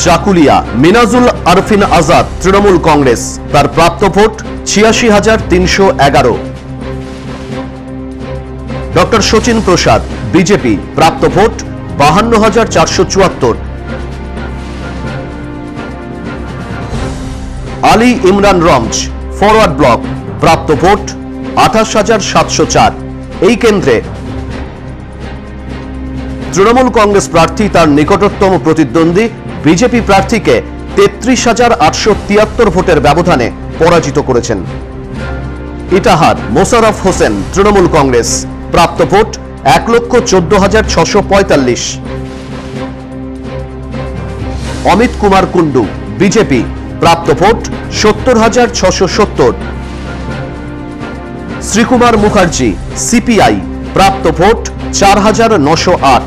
চাকুলিয়া মিনাজুল আরফিন আজাদ তৃণমূল কংগ্রেস, তার প্রাপ্ত vote ৮৬,৩১১। Doctor Sachin প্রসাদ BJP, প্রাপ্ত vote ৫২,৪৭৪। Ali Imran রমজ forward block, প্রাপ্ত ভোট ২৮,৭০৪। এই কেন্দ্রে তৃণমূল কংগ্রেস প্রার্থী তার নিকটতম প্রতিদ্বন্দ্বী বিজেপি প্রার্থীকে ৩৩,৮৭৩ ভোটের ব্যবধানে পরাজিত করেছেন। ইটাহার মোশাররফ হোসেন তৃণমূল কংগ্রেস, প্রাপ্ত ভোট ১,১৪,৬৪৫। অমিত কুমার কুন্ডু বিজেপি, প্রাপ্ত ভোট ৭০,৬৭০। শ্রীকুমার মুখার্জি সিপিআই, প্রাপ্ত ভোট ৪,৯০৮।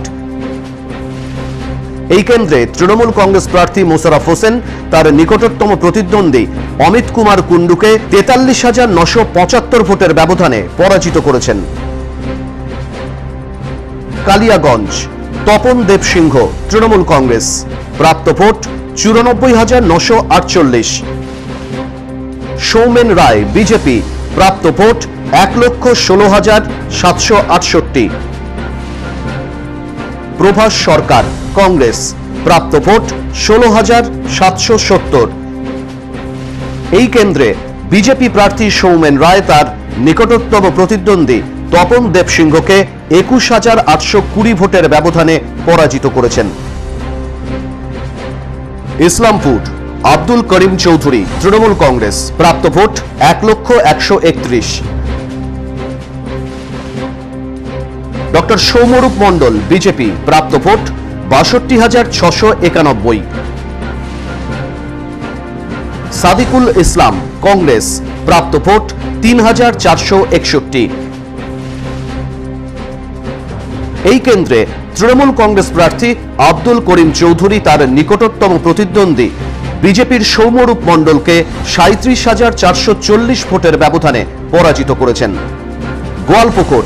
এই কেন্দ্রে তৃণমূল কংগ্রেস প্রার্থী মোশাররফ হোসেন তার নিকটতম প্রতিদ্বন্দ্বী অমিত কুমার কুন্ডুকে ৪৩,৯৭৫ ভোটের ব্যবধানে পরাজিত করেছেন। কালিয়াগঞ্জ তপন দেব সিংহ তৃণমূল কংগ্রেস, প্রাপ্ত ভোট ৯৪,৯৪৮। সৌমেন রায় বিজেপি, প্রাপ্ত ভোট ১,১৬,৭৬৮। প্রভাস সরকার কংগ্রেস, প্রাপ্ত ভোট ১৬,৭৭০। এই কেন্দ্রে বিজেপি প্রার্থী সৌমেন রায় তার নিকটতম প্রতিদ্বন্দ্বী তপন দেব সিংহকে ২১,৮২০ ভোটের ব্যবধানে পরাজিত করেছেন। ইসলামপুর আব্দুল করিম চৌধুরী তৃণমূল কংগ্রেস, প্রাপ্ত ভোট ১,১৩১। ডক্টর সৌম্যরূপ মণ্ডল বিজেপি, প্রাপ্ত ভোট ৬২,৬৯১। সাদিকুল ইসলাম কংগ্রেস, প্রাপ্ত ভোট ৩,৪৬১। এই কেন্দ্রে তৃণমূল কংগ্রেস প্রার্থী আব্দুল করিম চৌধুরী তার নিকটতম প্রতিদ্বন্দ্বী বিজেপির সৌম্যরূপ মণ্ডলকে ৩৭,৪৪০ ভোটের ব্যবধানে পরাজিত করেছেন। গোয়ালপুকুর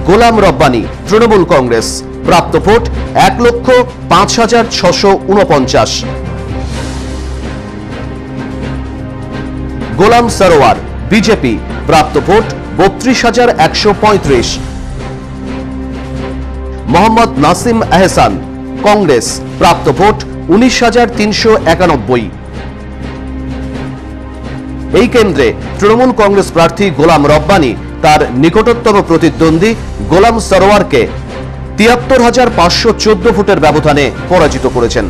গোলাম রব্বানী তৃণমূল কংগ্রেস, প্রাপ্ত ভোট ১,০৫,৬৪৯। গোলাম সরোয়ার বিজেপি, প্রাপ্ত ভোট ৩২,১৩৫। মোহাম্মদ নাসিম আহসান কংগ্রেস, প্রাপ্ত ভোট ১৯,৩৯১। এই কেন্দ্রে তৃণমূল কংগ্রেস প্রার্থী গোলাম রব্বানী তার নিকটতম প্রতিদ্বন্দ্বী গোলাম সরোয়ারকে ৭৩,৫১৪ ভোটের ব্যবধানে পরাজিত করেছেন।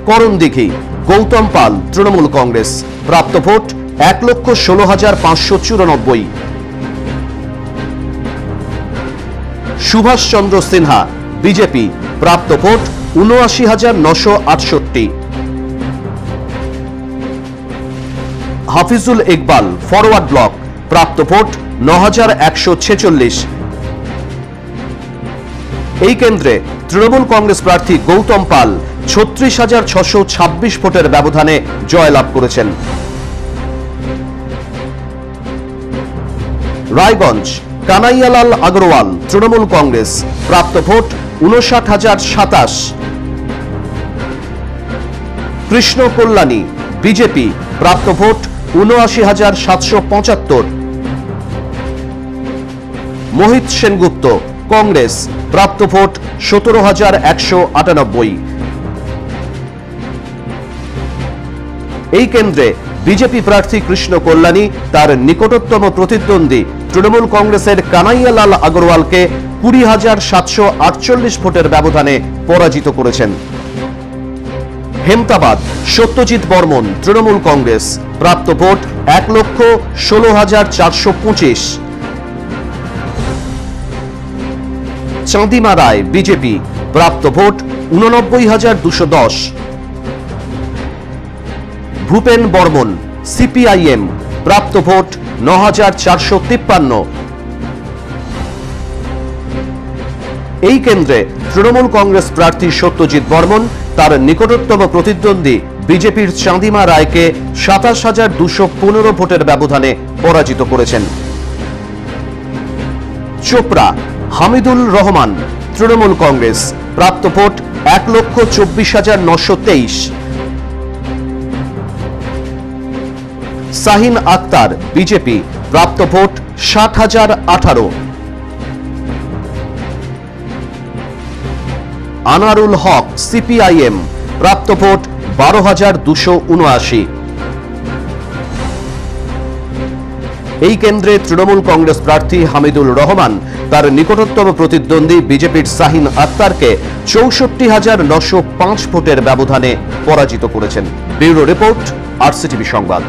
করণদিঘি গৌতম পাল তৃণমূল কংগ্রেস, প্রাপ্ত ভোট ১,১৬,৫৯৪। সুভাষচন্দ্র সিনহা বিজেপি, প্রাপ্ত vote ৭৯,৯৬৮। Hafizul Iqbal forward block, প্রাপ্ত ভোট ৯,১৪৬। এই কেন্দ্রে তৃণমূল কংগ্রেস প্রার্থী গৌতম পাল ৩৬,৬২৬ ভোটের ব্যবধানে জয়লাভ করেছেন। রায়গঞ্জ কানাইয়ালাল আগরওয়াল তৃণমূল কংগ্রেস, প্রাপ্ত ভোট ৫৯,০২৭। কৃষ্ণ কল্যাণী বিজেপি, প্রাপ্ত ভোট ৭৯,৭৭৫। মোহিত সেনগুপ্ত কংগ্রেস, প্রাপ্ত ভোট ১৭,১৯৮। এই কেন্দ্রে বিজেপি প্রার্থী কৃষ্ণ কল্যাণী তার নিকটতম প্রতিদ্বন্দ্বী তৃণমূল কংগ্রেসের কানাইয়ালাল আগরওয়ালকে ২০,৭৪৮ ভোটের ব্যবধানে পরাজিত করেছেন। হেমতাবাদ সত্যজিৎ বর্মন তৃণমূল কংগ্রেস, প্রাপ্ত ভোট ১,১৬,৪২৫। চাঁদিমা রায় বিজেপি, প্রাপ্ত ভোট ৮৯,২১০। ভূপেন বর্মন সিপিআইএম, প্রাপ্ত ভোট ৯,৪৫৩। এই কেন্দ্রে তৃণমূল কংগ্রেস প্রার্থী সত্যজিৎ বর্মন তার নিকটতম প্রতিদ্বন্দ্বী বিজেপির চাঁদিমা রায়কে ২৭,২১৫ ভোটের ব্যবধানে পরাজিত করেছেন। চোপড়া হামিদুল রহমান তৃণমূল কংগ্রেস, প্রাপ্ত ভোট 1,24,923। শাহিন আক্তার, বিজেপি, প্রাপ্ত ভোট 60,018। আনারুল হক, সিপিআইএম, প্রাপ্ত ভোট 12,279। এই কেন্দ্রে তৃণমূল কংগ্রেস প্রার্থী হামিদুল রহমান তার নিকটতম প্রতিদ্বন্দ্বী বিজেপির শাহিন আক্তারকে 64,905 ভোটের ব্যবধানে পরাজিত করেছেন। ব্যুরো রিপোর্ট, আরসিটিভি সংবাদ।